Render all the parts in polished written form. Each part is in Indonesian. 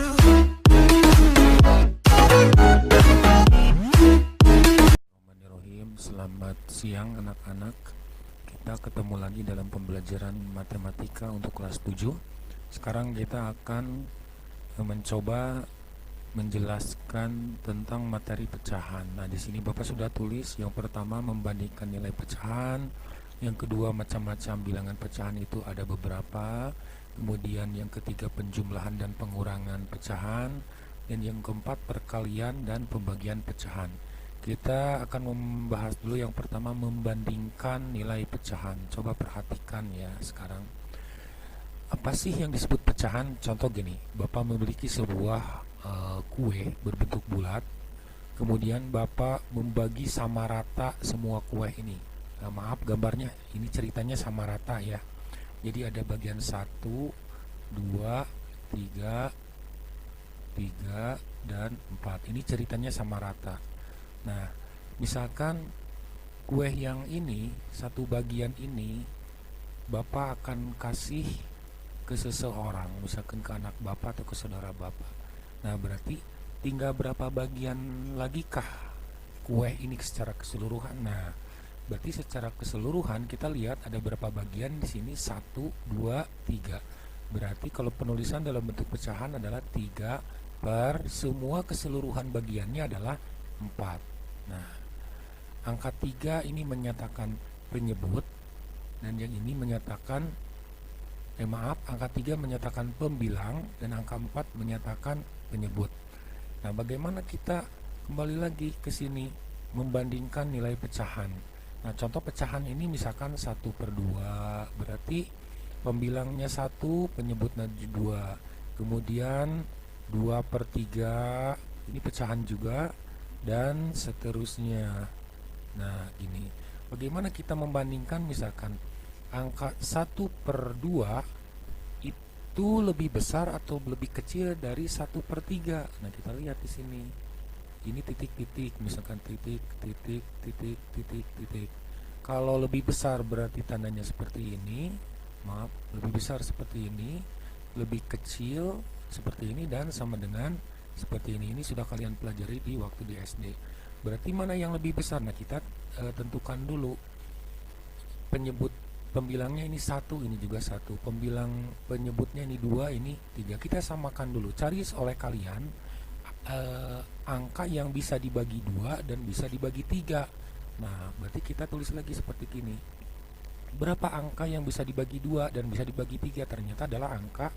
Bismillahirrahmanirrahim. Selamat siang anak-anak. Kita ketemu lagi dalam pembelajaran matematika untuk kelas 7. Sekarang kita akan mencoba menjelaskan tentang materi pecahan. Nah, di sini Bapak sudah tulis yang pertama membandingkan nilai pecahan, yang kedua macam-macam bilangan pecahan itu ada beberapa, kemudian yang ketiga penjumlahan dan pengurangan pecahan, dan yang keempat perkalian dan pembagian pecahan. Kita akan membahas dulu yang pertama membandingkan nilai pecahan. Coba perhatikan ya sekarang. Apa sih yang disebut pecahan? Contoh gini, Bapak memiliki sebuah kue berbentuk bulat, kemudian Bapak membagi sama rata semua kue ini. Nah, maaf gambarnya, ini ceritanya sama rata ya. Jadi ada bagian 1, 2, 3, 3, dan 4. Ini ceritanya sama rata. Nah, misalkan kue yang ini, satu bagian ini Bapak akan kasih ke seseorang, misalkan ke anak Bapak atau ke saudara Bapak. Nah, berarti tinggal berapa bagian lagi kah kue ini secara keseluruhan? Nah, berarti secara keseluruhan kita lihat ada berapa bagian di sini, 1, 2, 3. Berarti kalau penulisan dalam bentuk pecahan adalah 3 per semua keseluruhan bagiannya adalah 4. Nah, angka 3 ini menyatakan penyebut, dan yang ini menyatakan angka 3 menyatakan pembilang, dan angka 4 menyatakan penyebut. Nah, bagaimana kita kembali lagi ke sini membandingkan nilai pecahan. Nah, contoh pecahan ini misalkan 1/2, berarti pembilangnya 1, penyebutnya 2. Kemudian 2/3, ini pecahan juga, dan seterusnya. Nah, gini. Bagaimana kita membandingkan misalkan angka 1/2 itu lebih besar atau lebih kecil dari 1/3? Nah, kita lihat di sini. Ini titik-titik, misalkan titik, titik, titik, titik, titik. Kalau lebih besar berarti tandanya seperti ini. Maaf, lebih besar seperti ini, lebih kecil seperti ini, dan sama dengan seperti ini. Ini sudah kalian pelajari di waktu di SD. Berarti mana yang lebih besar? Nah, kita tentukan dulu. Pembilangnya ini 1, ini juga 1. Penyebutnya ini 2, ini 3. Kita samakan dulu. Cari oleh kalian angka yang bisa dibagi 2 dan bisa dibagi 3. Nah, berarti kita tulis lagi seperti ini. Berapa angka yang bisa dibagi 2 dan bisa dibagi 3? Ternyata adalah angka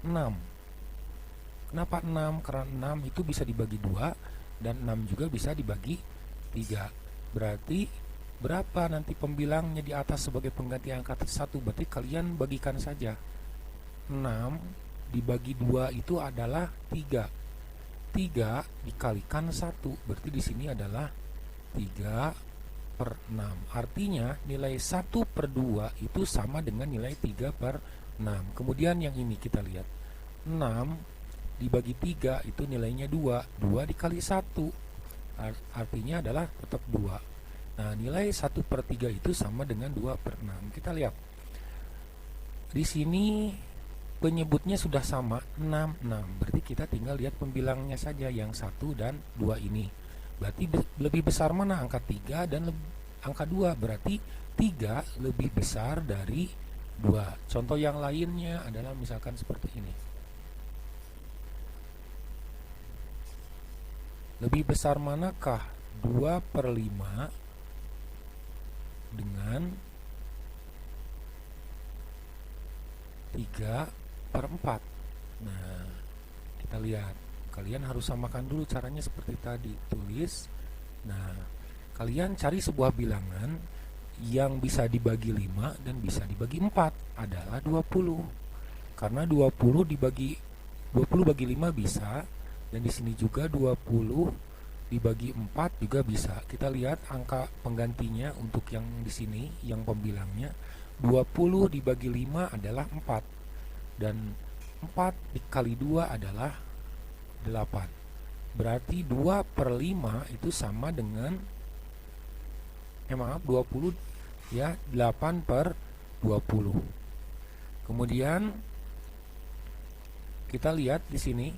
6. Kenapa 6? Karena 6 itu bisa dibagi 2 dan 6 juga bisa dibagi 3. Berarti berapa nanti pembilangnya di atas sebagai pengganti angka 1? Berarti kalian bagikan saja. 6 dibagi 2 itu adalah 3. 3 dikalikan 1, berarti di sini adalah 3/6. Artinya nilai 1/2 itu sama dengan nilai 3/6. Kemudian yang ini kita lihat. 6 dibagi 3 itu nilainya 2. 2 dikali 1 artinya adalah tetap 2. Nah, nilai 1/3 itu sama dengan 2/6. Kita lihat. Di sini penyebutnya sudah sama, 6, 6. Berarti kita tinggal lihat pembilangnya saja yang 1 dan 2 ini. Berarti lebih besar mana? Angka 3 dan angka 2. Berarti 3 lebih besar dari 2. Contoh yang lainnya adalah misalkan seperti ini. Lebih besar manakah 2/5 dengan 3/4? Nah, kita lihat. Kalian harus samakan dulu, caranya seperti tadi. Tulis. Nah, kalian cari sebuah bilangan yang bisa dibagi 5 dan bisa dibagi 4 adalah 20. Karena 20 bagi 5 bisa, dan di sini juga 20 dibagi 4 juga bisa. Kita lihat angka penggantinya untuk yang di sini, yang pembilangnya 20 dibagi 5 adalah 4, dan 4 dikali 2 adalah 8. Berarti 2/5 itu sama dengan 20 ya, 8/20. Kemudian kita lihat di sini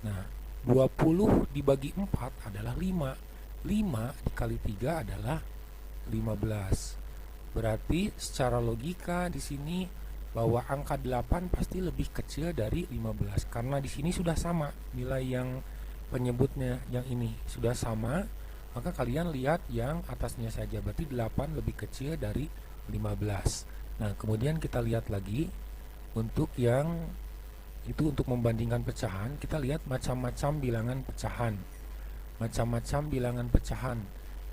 Nah, 20 dibagi 4 adalah 5. 5 dikali 3 adalah 15. Berarti secara logika di sini bahwa angka 8 pasti lebih kecil dari 15 karena di sini sudah sama nilai yang penyebutnya, yang ini sudah sama, maka kalian lihat yang atasnya saja, berarti 8 lebih kecil dari 15. Nah, kemudian kita lihat lagi untuk yang itu, untuk membandingkan pecahan, kita lihat macam-macam bilangan pecahan. Macam-macam bilangan pecahan.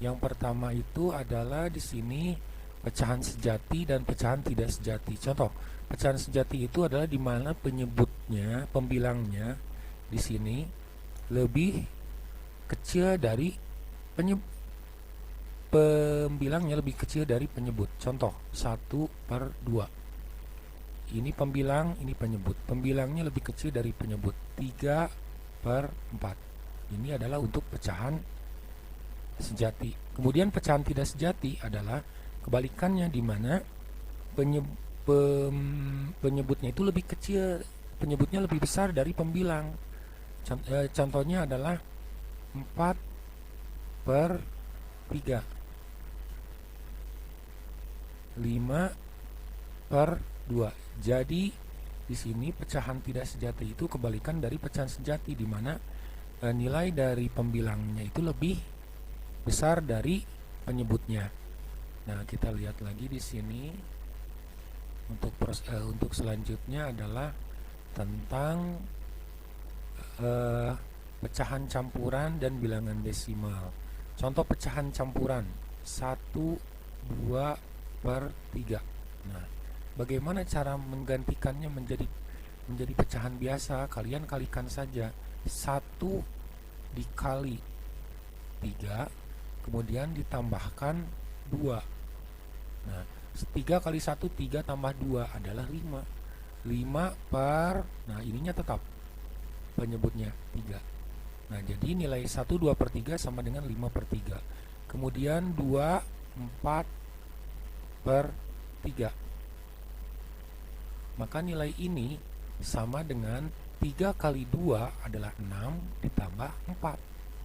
Yang pertama itu adalah di sini pecahan sejati dan pecahan tidak sejati. Contoh, pecahan sejati itu adalah di mana penyebutnya, pembilangnya di sini lebih kecil dari pembilangnya lebih kecil dari penyebut. Contoh 1/2. Ini pembilang, ini penyebut. Pembilangnya lebih kecil dari penyebut. 3/4. Ini adalah untuk pecahan sejati. Kemudian pecahan tidak sejati adalah kebalikannya, di mana penyebutnya itu lebih kecil, penyebutnya lebih besar dari pembilang. Contohnya adalah 4/3, 5/2. Jadi di sini pecahan tidak sejati itu kebalikan dari pecahan sejati, di mana nilai dari pembilangnya itu lebih besar dari penyebutnya. Nah, kita lihat lagi di sini untuk selanjutnya adalah tentang pecahan campuran dan bilangan desimal. Contoh pecahan campuran 1/2/3. Nah, bagaimana cara menggantikannya menjadi pecahan biasa? Kalian kalikan saja 1 dikali 3, kemudian ditambahkan 2. Nah, 3 kali 1, 3 tambah 2 adalah 5. 5 per, nah ininya tetap penyebutnya 3. Nah, jadi nilai 1 2/3 sama dengan 5/3. Kemudian 2 4/3. Maka nilai ini sama dengan 3 kali 2 adalah 6 ditambah 4.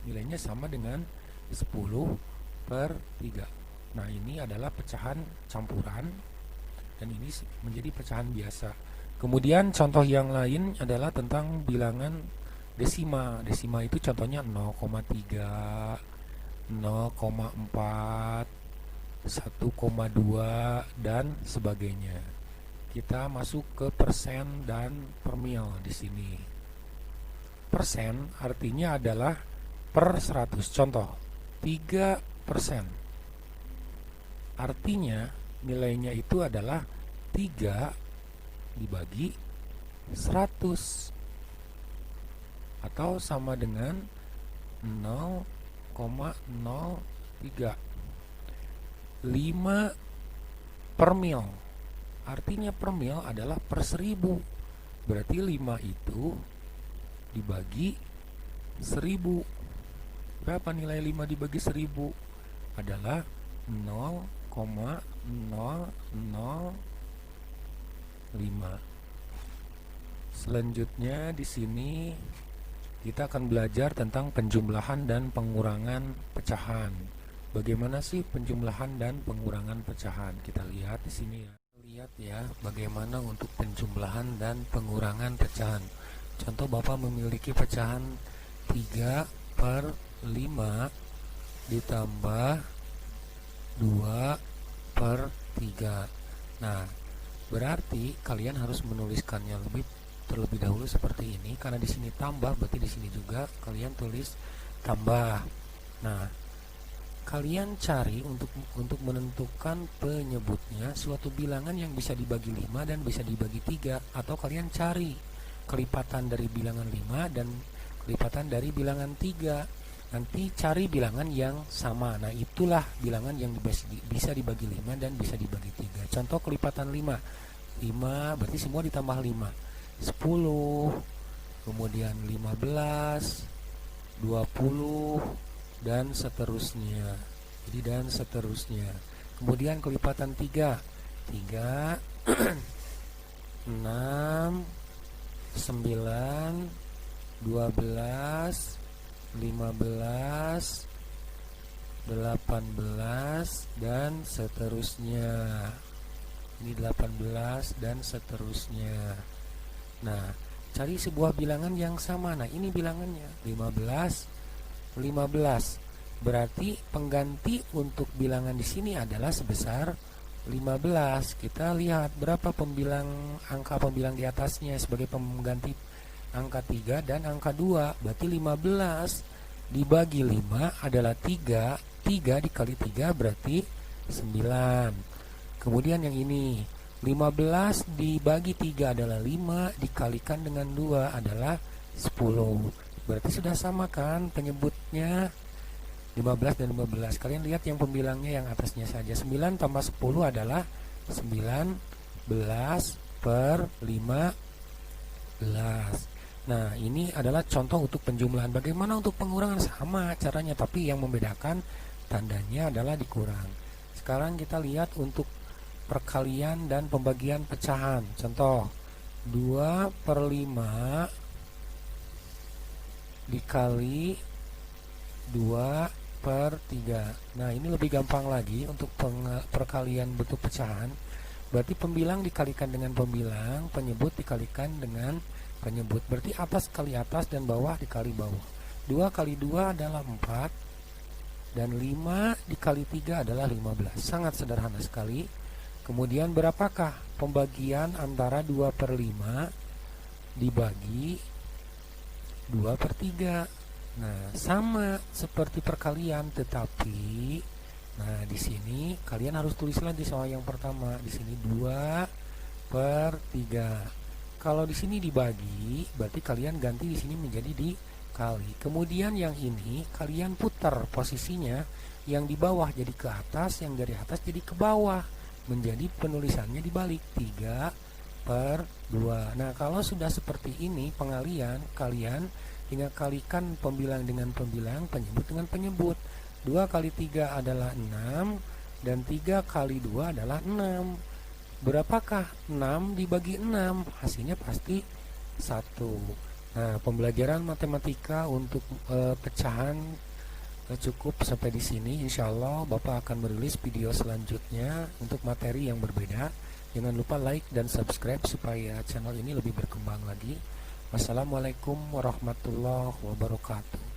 Nilainya sama dengan 10/3. Nah, ini adalah pecahan campuran dan ini menjadi pecahan biasa. Kemudian contoh yang lain adalah tentang bilangan desima. Desima itu contohnya 0,3, 0,4, 1,2 dan sebagainya. Kita masuk ke persen dan per mil di sini. Persen artinya adalah per 100. Contoh 3%. Artinya nilainya itu adalah 3 dibagi 100 atau sama dengan 0,03. 5 per mil. Artinya per mil adalah per 1000. Berarti 5 itu dibagi 1000. Berapa nilai 5 dibagi 1000? Adalah 0,005. Selanjutnya di sini kita akan belajar tentang penjumlahan dan pengurangan pecahan. Bagaimana sih penjumlahan dan pengurangan pecahan? Kita lihat di sini ya. Lihat ya, bagaimana untuk penjumlahan dan pengurangan pecahan. Contoh, Bapak memiliki pecahan 3/5 ditambah 2/3. Nah, berarti kalian harus menuliskannya terlebih dahulu seperti ini, karena di sini tambah, berarti di sini juga kalian tulis tambah. Nah, kalian cari untuk menentukan penyebutnya suatu bilangan yang bisa dibagi 5 dan bisa dibagi 3, atau kalian cari kelipatan dari bilangan 5 dan kelipatan dari bilangan 3. Nanti cari bilangan yang sama. Nah, itulah bilangan yang bisa dibagi 5 dan bisa dibagi 3. Contoh kelipatan 5 berarti semua ditambah 5. 10, kemudian 15, 20, dan seterusnya. Jadi dan seterusnya. Kemudian kelipatan 3 6, 9, 12, 15, 18, dan seterusnya. Ini 18 dan seterusnya. Nah, cari sebuah bilangan yang sama. Nah, ini bilangannya 15, 15. Berarti pengganti untuk bilangan di sini adalah sebesar 15. Kita lihat berapa angka pembilang di atasnya sebagai pengganti angka 3 dan angka 2. Berarti 15 dibagi 5 adalah 3. 3 dikali 3 berarti 9. Kemudian yang ini 15 dibagi 3 adalah 5, dikalikan dengan 2 adalah 10. Berarti sudah sama kan penyebutnya 15 dan 15. Kalian lihat yang pembilangnya yang atasnya saja. 9 tambah 10 adalah 19 per 15. Nah, ini adalah contoh untuk penjumlahan. Bagaimana untuk pengurangan? Sama caranya, tapi yang membedakan tandanya adalah dikurang. Sekarang kita lihat untuk perkalian dan pembagian pecahan. Contoh 2 per 5 dikali 2 per 3. Nah, ini lebih gampang lagi untuk perkalian bentuk pecahan. Berarti pembilang dikalikan dengan pembilang, penyebut dikalikan dengan penyebut. Berarti atas kali atas dan bawah dikali bawah. 2 kali 2 adalah 4, dan 5 dikali 3 adalah 15. Sangat sederhana sekali. Kemudian berapakah pembagian antara 2 per 5 dibagi 2 per 3? Nah, sama seperti perkalian, tetapi nah di sini kalian harus tulis lagi sama yang pertama. Di sini 2 per 3. Kalau di sini dibagi, berarti kalian ganti di sini menjadi dikali. Kemudian yang ini kalian putar posisinya, yang di bawah jadi ke atas, yang dari atas jadi ke bawah. Menjadi penulisannya dibalik, 3 per 2. Nah, kalau sudah seperti ini pengalian, kalian tinggal kalikan pembilang dengan pembilang, penyebut dengan penyebut. 2 kali 3 adalah 6, dan 3 kali 2 adalah 6. Berapakah 6 dibagi 6? Hasilnya pasti 1. Nah, pembelajaran matematika untuk pecahan cukup sampai di sini. Insya Allah Bapak akan merilis video selanjutnya untuk materi yang berbeda. Jangan lupa like dan subscribe supaya channel ini lebih berkembang lagi. Wassalamualaikum warahmatullahi wabarakatuh.